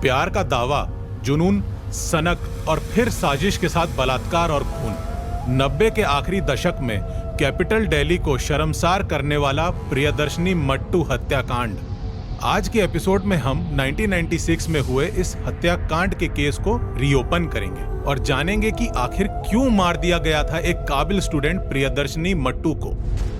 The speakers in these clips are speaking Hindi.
प्यार का दावा, जुनून, सनक और फिर साजिश के साथ बलात्कार और खून। 90 के आखिरी दशक में कैपिटल दिल्ली को शर्मसार करने वाला प्रियदर्शनी मट्टू हत्याकांड। आज के एपिसोड में हम 1996 में हुए इस हत्याकांड के केस को रीओपन करेंगे और जानेंगे कि आखिर क्यों मार दिया गया था एक काबिल स्टूडेंट प्रियदर्शनी मट्टू को।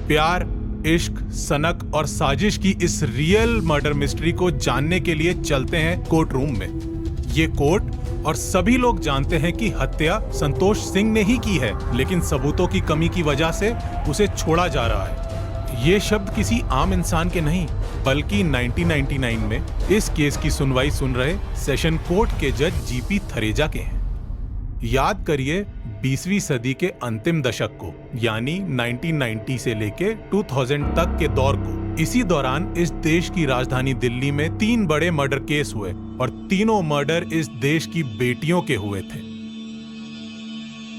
प्यार, इश्क, सनक और साजिश की इस रियल मर्डर मिस्ट्री को जानने के लिए चलते हैं कोर्ट रूम में। ये कोर्ट और सभी लोग जानते हैं कि हत्या संतोष सिंह ने ही की है, लेकिन सबूतों की कमी की वजह से उसे छोड़ा जा रहा है। ये शब्द किसी आम इंसान के नहीं, बल्कि 1999 में इस केस की सुनवाई सुन रहे सेशन कोर्ट के जज जीपी थरेजा के हैं। याद करिए 20वीं सदी के अंतिम दशक को, यानी 1990 से लेके 2000 तक के दौर को। इसी दौरान इस देश की राजधानी दिल्ली में 3 बड़े मर्डर केस हुए और तीनों मर्डर इस देश की बेटियों के हुए थे।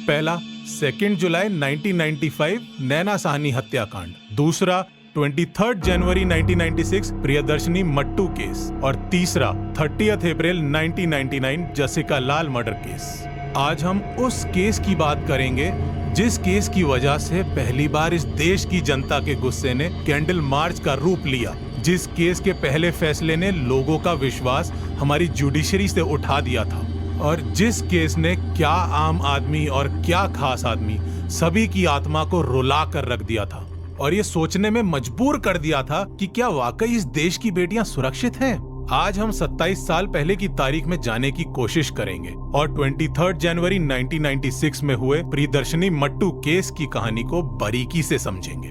पहला 2 जुलाई 1995 नैना साहनी हत्याकांड, दूसरा 23 जनवरी 1996 प्रियदर्शनी मट्टू केस और तीसरा 30 अप्रैल 1999 जसिका लाल मर्डर केस। आज हम उस केस की बात करेंगे जिस केस की वजह से पहली बार इस देश की जनता के गुस्से ने कैंडल मार्च का रूप लिया, जिस केस के पहले फैसले ने लोगों का विश्वास हमारी जुडिशरी से उठा दिया था और जिस केस ने क्या आम आदमी और क्या खास आदमी सभी की आत्मा को रुला कर रख दिया था और ये सोचने में मजबूर कर दिया था कि क्या वाकई इस देश की बेटियां सुरक्षित हैं। आज हम 27 साल पहले की तारीख में जाने की कोशिश करेंगे और 23 जनवरी 1996 में हुए प्रियदर्शनी मट्टू केस की कहानी को बारीकी से समझेंगे।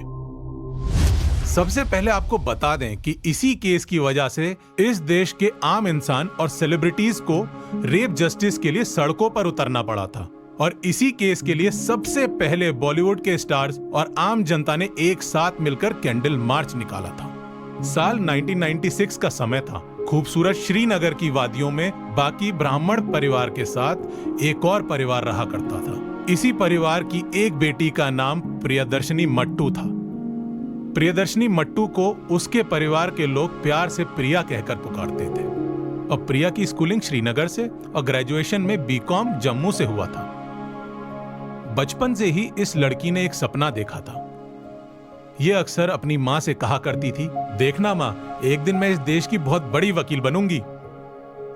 सबसे पहले आपको बता दें कि इसी केस की वजह से इस देश के आम इंसान और सेलिब्रिटीज को रेप जस्टिस के लिए सड़कों पर उतरना पड़ा था और इसी केस के लिए सबसे पहले बॉलीवुड के स्टार्स और आम जनता ने एक साथ मिलकर कैंडल मार्च निकाला था। साल 1996 का समय था। खूबसूरत श्रीनगर की वादियों में बाकी ब्राह्मण परिवार के साथ एक और परिवार रहा करता था। इसी परिवार की एक बेटी का नाम प्रियदर्शनी मट्टू था। प्रियदर्शनी मट्टू को उसके परिवार के लोग प्यार से प्रिया कहकर पुकारते थे। अब प्रिया की स्कूलिंग श्रीनगर से और ग्रेजुएशन में बीकॉम जम्मू से हुआ था। बचपन से ही इस लड़की ने एक सपना देखा था। ये अक्सर अपनी माँ से कहा करती थी, देखना माँ, एक दिन मैं इस देश की बहुत बड़ी वकील बनूंगी।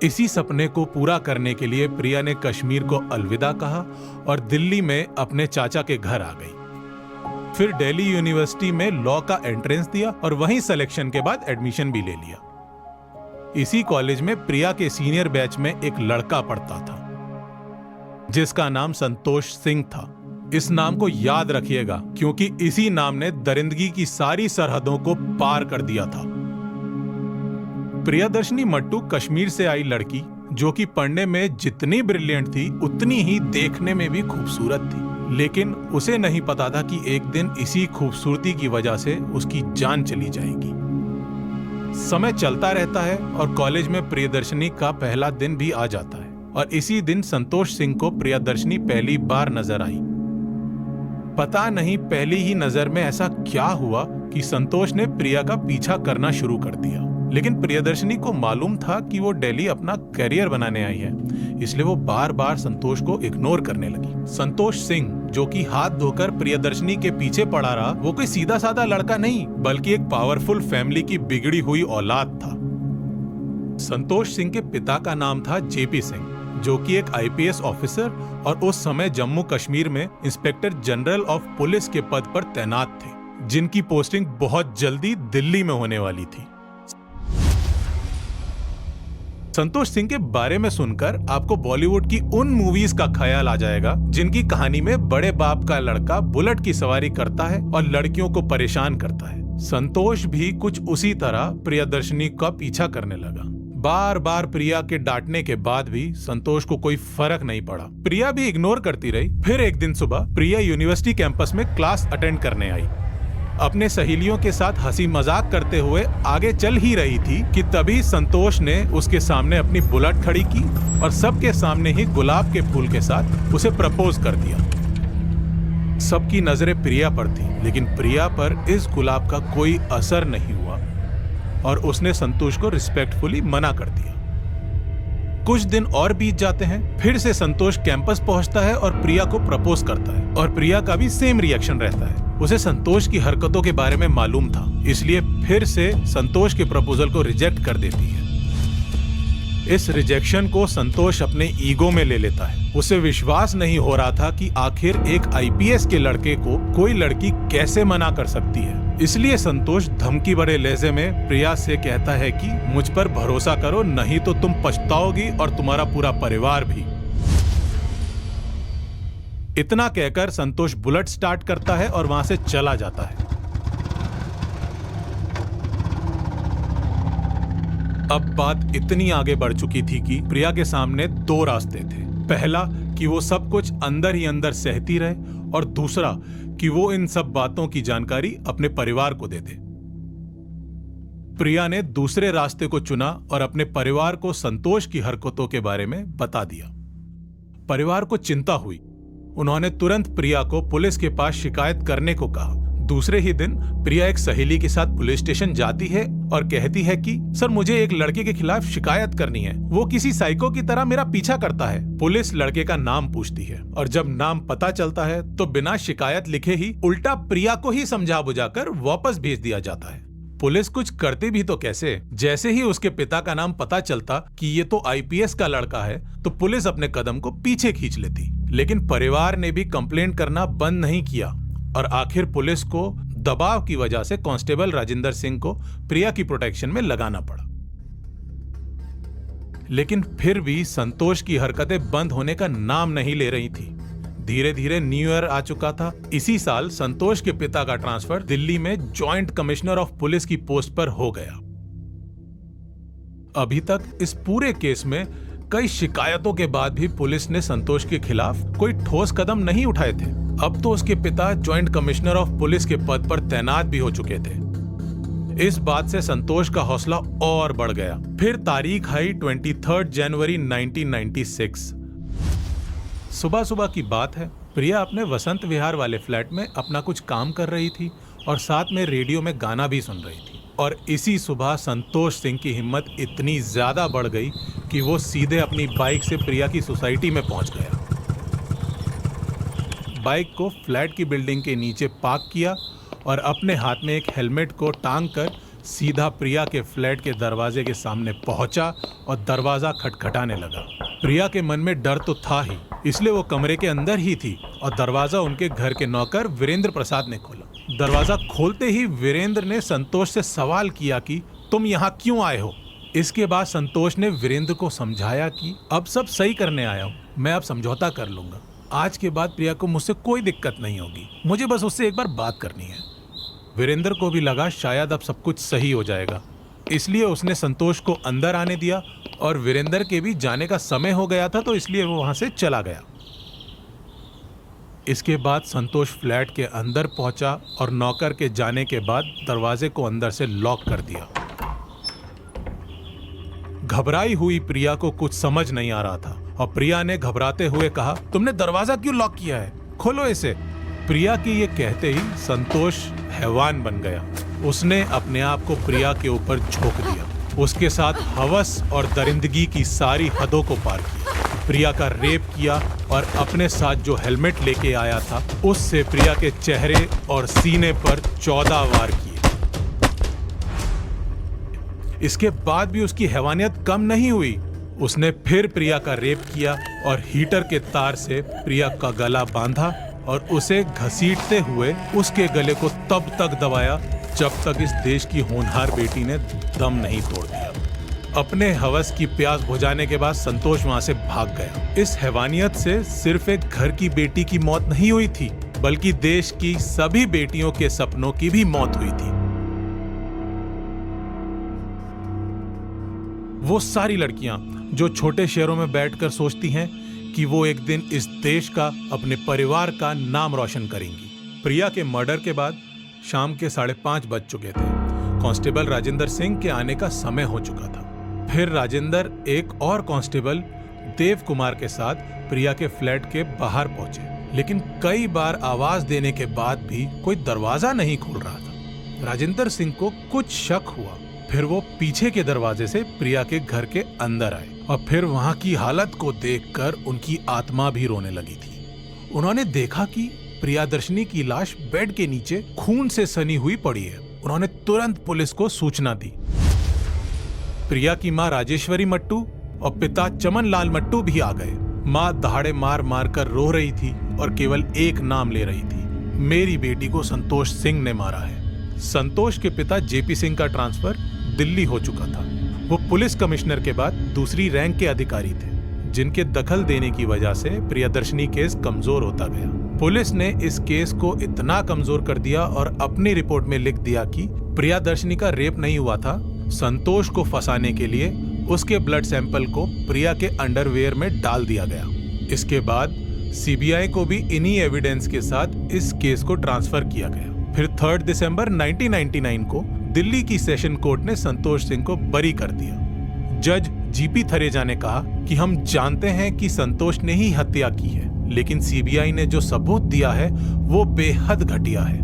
इसी सपने को पूरा करने के लिए प्रिया ने कश्मीर को अलविदा कहा और दिल्ली में अपने चाचा के घर आ गई। फिर दिल्ली यूनिवर्सिटी में लॉ का एंट्रेंस दिया और वहीं सिलेक्शन के बाद एडमिशन भी ले लिया। इसी कॉलेज में प्रिया के सीनियर बैच में एक लड़का पढ़ता था जिसका नाम संतोष सिंह था। इस नाम को याद रखिएगा क्योंकि इसी नाम ने दरिंदगी की सारी सरहदों को पार कर दिया था। प्रियदर्शनी मट्टू कश्मीर से आई लड़की जो कि पढ़ने में जितनी ब्रिलियंट थी उतनी ही देखने में भी खूबसूरत थी, लेकिन उसे नहीं पता था कि एक दिन इसी खूबसूरती की वजह से उसकी जान चली जाएगी। समय चलता रहता है और कॉलेज में प्रियदर्शनी का पहला दिन भी आ जाता है और इसी दिन संतोष सिंह को प्रियदर्शनी पहली बार नजर आई। पता नहीं पहली ही नजर में ऐसा क्या हुआ कि संतोष ने प्रिया का पीछा करना शुरू कर दिया, लेकिन प्रियदर्शनी को मालूम था कि वो दिल्ली अपना करियर बनाने आई है, इसलिए वो बार बार संतोष को इग्नोर करने लगी। संतोष सिंह जो कि हाथ धोकर प्रियदर्शनी के पीछे पड़ा रहा, वो कोई सीधा साधा लड़का नहीं बल्कि एक पावरफुल फैमिली की बिगड़ी हुई औलाद था। संतोष सिंह के पिता का नाम था जेपी सिंह, जो कि एक आईपीएस ऑफिसर और उस समय जम्मू कश्मीर में इंस्पेक्टर जनरल ऑफ पुलिस के पद पर तैनात थे, जिनकी पोस्टिंग बहुत जल्दी दिल्ली में होने वाली थी। संतोष सिंह के बारे में सुनकर आपको बॉलीवुड की उन मूवीज का ख्याल आ जाएगा जिनकी कहानी में बड़े बाप का लड़का बुलेट की सवारी करता है और लड़कियों को परेशान करता है। संतोष भी कुछ उसी तरह प्रियदर्शनी का पीछा करने लगा। बार बार प्रिया के डांटने के बाद भी संतोष को कोई फर्क नहीं पड़ा। प्रिया भी इग्नोर करती रही। फिर एक दिन सुबह प्रिया यूनिवर्सिटी कैंपस में क्लास अटेंड करने आई। अपने सहेलियों के साथ हंसी मजाक करते हुए आगे चल ही रही थी कि तभी संतोष ने उसके सामने अपनी बुलेट खड़ी की और सबके सामने ही गुलाब के फूल के साथ उसे प्रपोज कर दिया। सबकी नजरें प्रिया पर थी, लेकिन प्रिया पर इस गुलाब का कोई असर नहीं हुआ और उसने संतोष को रिस्पेक्टफुली मना कर दिया। कुछ दिन और बीत जाते हैं। फिर से संतोष कैंपस पहुंचता है और प्रिया को प्रपोज करता है और प्रिया का भी सेम रिएक्शन रहता है। उसे संतोष की हरकतों के बारे में मालूम था, इसलिए फिर से संतोष के प्रपोजल को रिजेक्ट कर देती है। इस रिजेक्शन को संतोष अपने ईगो में ले लेता है। उसे विश्वास नहीं हो रहा था कि आखिर एक आईपीएस के लड़के को कोई लड़की कैसे मना कर सकती है। इसलिए संतोष धमकी भरे लहजे में प्रिया से कहता है कि मुझ पर भरोसा करो, नहीं तो तुम पछताओगी और तुम्हारा पूरा परिवार भी। इतना कहकर संतोष बुलेट स्टार्ट करता है और वहां से चला जाता है। अब बात इतनी आगे बढ़ चुकी थी कि प्रिया के सामने दो रास्ते थे। पहला कि वो सब कुछ अंदर ही अंदर सहती रहे और दूसरा कि वो इन सब बातों की जानकारी अपने परिवार को दे दे। प्रिया ने दूसरे रास्ते को चुना और अपने परिवार को संतोष की हरकतों के बारे में बता दिया। परिवार को चिंता हुई। उन्होंने तुरंत प्रिया को पुलिस के पास शिकायत करने को कहा। दूसरे ही दिन प्रिया एक सहेली के साथ पुलिस स्टेशन जाती है और कहती है कि सर, मुझे एक लड़के के खिलाफ शिकायत करनी है। वो किसी साइको की तरह मेरा पीछा करता है। पुलिस लड़के का नाम पूछती है और जब नाम पता चलता है तो बिना शिकायत लिखे ही उल्टा प्रिया को ही समझा बुझाकर वापस भेज दिया जाता है। पुलिस कुछ करती भी तो कैसे। जैसे ही उसके पिता का नाम पता चलता कि ये तो आईपीएस का लड़का है तो पुलिस अपने कदम को पीछे खींच लेती। लेकिन परिवार ने भी कंप्लेंट करना बंद नहीं किया और आखिर पुलिस को दबाव की वजह से कांस्टेबल राजेंद्र सिंह को प्रिया की प्रोटेक्शन में लगाना पड़ा। लेकिन फिर भी संतोष की हरकतें बंद होने का नाम नहीं ले रही थी। धीरे धीरे न्यू ईयर आ चुका था। इसी साल संतोष के पिता का ट्रांसफर दिल्ली में जॉइंट कमिश्नर ऑफ पुलिस की पोस्ट पर हो गया। अभी तक इस पूरे केस में कई शिकायतों के बाद भी पुलिस ने संतोष के खिलाफ कोई ठोस कदम नहीं उठाए थे। अब तो उसके पिता जॉइंट कमिश्नर ऑफ पुलिस के पद पर तैनात भी हो चुके थे। इस बात से संतोष का हौसला और बढ़ गया। फिर तारीख आई 23 जनवरी 1996। सुबह सुबह की बात है। प्रिया अपने वसंत विहार वाले फ्लैट में अपना कुछ काम कर रही थी और साथ में रेडियो में गाना भी सुन रही थी। और इसी सुबह संतोष सिंह की हिम्मत इतनी ज्यादा बढ़ गई कि वो सीधे अपनी बाइक से प्रिया की सोसाइटी में पहुंच गया। बाइक को फ्लैट की बिल्डिंग के नीचे पार्क किया और अपने हाथ में एक हेलमेट को टांग कर सीधा प्रिया के फ्लैट के दरवाजे के सामने पहुंचा और दरवाजा खटखटाने लगा। प्रिया के मन में डर तो था ही, इसलिए वो कमरे के अंदर ही थी और दरवाजा उनके घर के नौकर वीरेंद्र प्रसाद ने खोला। दरवाजा खोलते ही वीरेंद्र ने संतोष से सवाल किया कि तुम यहाँ क्यों आए हो। इसके बाद संतोष ने वीरेंद्र को समझाया कि अब सब सही करने आया हूँ, मैं अब समझौता कर लूंगा। आज के बाद प्रिया को मुझसे कोई दिक्कत नहीं होगी, मुझे बस उससे एक बार बात करनी है। वीरेंद्र को भी लगा शायद अब सब कुछ सही हो जाएगा, इसलिए उसने संतोष को अंदर आने दिया और वीरेंद्र के भी जाने का समय हो गया था तो इसलिए वो वहां से चला गया। इसके बाद संतोष फ्लैट के अंदर पहुंचा और नौकर के जाने के बाद दरवाजे को अंदर से लॉक कर दिया। घबराई हुई प्रिया को कुछ समझ नहीं आ रहा था और प्रिया ने घबराते हुए कहा, तुमने दरवाजा क्यों लॉक किया है, खोलो इसे। प्रिया के ये कहते ही संतोष हैवान बन गया। उसने अपने आप को प्रिया के ऊपर झोंक दिया। उसके साथ हवस और दरिंदगी की सारी हदों को पार किया। प्रिया का रेप किया और अपने साथ जो हेलमेट लेके आया था उससे प्रिया के चेहरे और सीने पर 14 वार किए। इसके बाद भी उसकी हैवानियत कम नहीं हुई। उसने फिर प्रिया का रेप किया और हीटर के तार से प्रिया का गला बांधा और उसे घसीटते हुए उसके गले को तब तक दबाया जब तक इस देश की होनहार बेटी ने दम नहीं तोड़ दिया। अपने हवस की प्यास बुझाने के बाद संतोष वहां से भाग गया। इस हैवानियत से सिर्फ एक घर की बेटी की मौत नहीं हुई थी, बल्कि देश की सभी बेटियों के सपनों की भी मौत हुई थी। वो सारी लड़कियां जो छोटे शहरों में बैठकर सोचती हैं कि वो एक दिन इस देश का, अपने परिवार का नाम रोशन करेंगी। प्रिया के मर्डर के बाद शाम के 5:30 बज चुके थे। कांस्टेबल राजेंद्र सिंह के आने का समय हो चुका था। फिर राजेंद्र एक और कांस्टेबल देव कुमार के साथ प्रिया के फ्लैट के बाहर पहुंचे, लेकिन कई बार आवाज देने के बाद भी कोई दरवाजा नहीं खोल रहा था। राजेंद्र सिंह को कुछ शक हुआ। फिर वो पीछे के दरवाजे से प्रिया के घर के अंदर आए और फिर वहां की हालत को देखकर उनकी आत्मा भी रोने लगी थी। उन्होंने देखा कि प्रियदर्शनी की लाश बेड के नीचे खून से सनी हुई पड़ी है। उन्होंने तुरंत पुलिस को सूचना दी। प्रिया की मां राजेश्वरी मट्टू और पिता चमन लाल मट्टू भी आ गए। मां दहाड़े मार मार कर रो रही थी और केवल एक नाम ले रही थी, मेरी बेटी को संतोष सिंह ने मारा है। संतोष के पिता जेपी सिंह का ट्रांसफर दिल्ली हो चुका था। वो पुलिस कमिश्नर के बाद दूसरी रैंक के अधिकारी थे, जिनके दखल देने की वजह से प्रियदर्शनी केस कमजोर होता गया। पुलिस ने इस केस को इतना कमजोर कर दिया और अपनी रिपोर्ट में लिख दिया कि प्रियदर्शनी का रेप नहीं हुआ था। संतोष को फंसाने के लिए उसके ब्लड सैंपल को प्रिया के अंडरवेयर में डाल दिया गया। इसके बाद सीबीआई को भी इन्हीं एविडेंस के साथ इस केस को ट्रांसफर किया गया। फिर 3 दिसंबर 1999 को दिल्ली की सेशन कोर्ट ने संतोष सिंह को बरी कर दिया। जज जीपी थरेजा ने कहा कि हम जानते हैं कि संतोष ने ही हत्या की है, लेकिन सीबीआई ने जो सबूत दिया है वो बेहद घटिया है।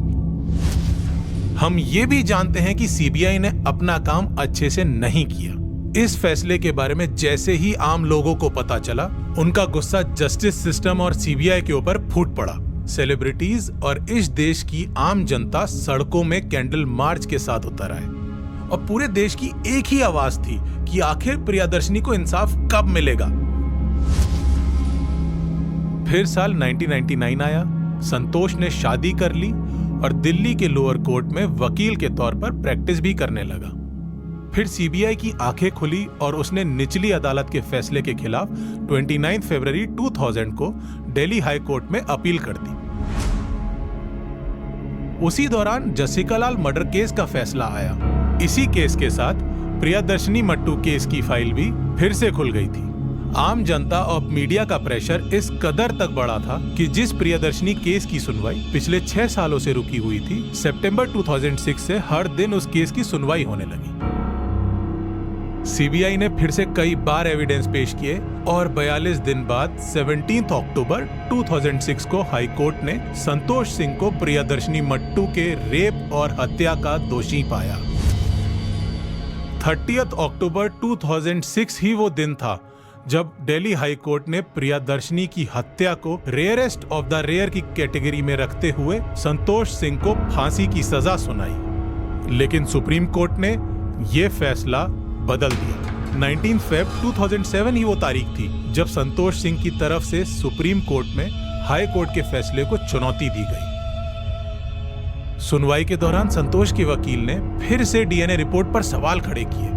हम ये भी जानते हैं कि सीबीआई ने अपना काम अच्छे से नहीं किया। इस फैसले के बारे में जैसे ही आम लोगों को पता चला, उनका गुस्सा जस्टिस सिस्टम और सीबीआई के ऊपर फूट पड़ा। सेलिब्रिटीज और इस देश की आम जनता सड़कों में कैंडल मार्च के साथ उतर आए और पूरे देश की एक ही आवाज थी कि आखिर प्रियदर्शनी को इंसाफ कब मिलेगा। फिर साल 1999 आया। संतोष ने शादी कर ली और दिल्ली के लोअर कोर्ट में वकील के तौर पर प्रैक्टिस भी करने लगा। फिर सीबीआई की आंखें खुली और उसने निचली अदालत के फैसले के खिलाफ 29 फरवरी 2000 को दिल्ली हाई कोर्ट में अपील कर दी। उसी दौरान जसिका लाल मर्डर केस का फैसला आया। इसी केस के साथ प्रियदर्शनी मट्टू केस की फाइल भी फिर से खुल गई थी। आम जनता और मीडिया का प्रेशर इस कदर तक बढ़ा था कि जिस प्रियदर्शनी केस की सुनवाई पिछले 6 सालों से रुकी हुई थी, सितंबर 2006 से हर दिन उस केस की सुनवाई होने लगी। सीबीआई ने फिर से कई बार एविडेंस पेश किए और 42 दिन बाद 17 अक्टूबर 2006 को हाई कोर्ट ने संतोष सिंह को प्रियदर्शनी मट्टू के रेप और हत्या का दोषी पाया। 30 अक्टूबर 2006 ही वो दिन था जब दिल्ली हाई कोर्ट ने प्रियदर्शनी की हत्या को रेयरेस्ट ऑफ द रेयर की कैटेगरी में रखते हुए संतोष सिंह को फांसी की सजा सुनाई। लेकिन सुप्रीम कोर्ट ने यह फैसला बदल दिया। 19 फरवरी 2007 ही वो तारीख थी जब संतोष सिंह की तरफ से सुप्रीम कोर्ट में हाई कोर्ट के फैसले को चुनौती दी गई। सुनवाई के दौरान संतोष के वकील ने फिर से डीएनए रिपोर्ट पर सवाल खड़े किए।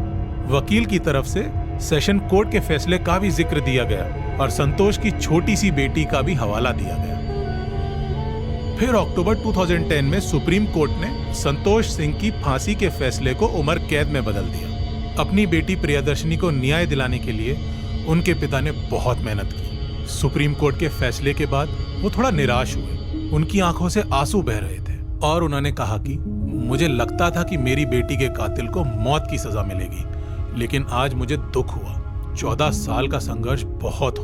वकील की तरफ से सेशन कोर्ट के फैसले का भी जिक्र दिया गया और संतोष की छोटी सी बेटी का भी हवाला दिया गया। फिर अक्टूबर 2010 में सुप्रीम कोर्ट ने संतोष सिंह की फांसी के फैसले को उम्र कैद में बदल दिया। अपनी बेटी प्रियदर्शनी को न्याय दिलाने के लिए उनके पिता ने बहुत मेहनत की। सुप्रीम कोर्ट के फैसले के बाद वो थोड़ा निराश हुए। उनकी आंखों से आंसू बह रहे थे और उन्होंने कहा कि मुझे लगता था कि मेरी बेटी के कातिल को मौत की सजा मिलेगी, लेकिन आज मुझे दुख हुआ। 14 साल का संघर्ष बहुत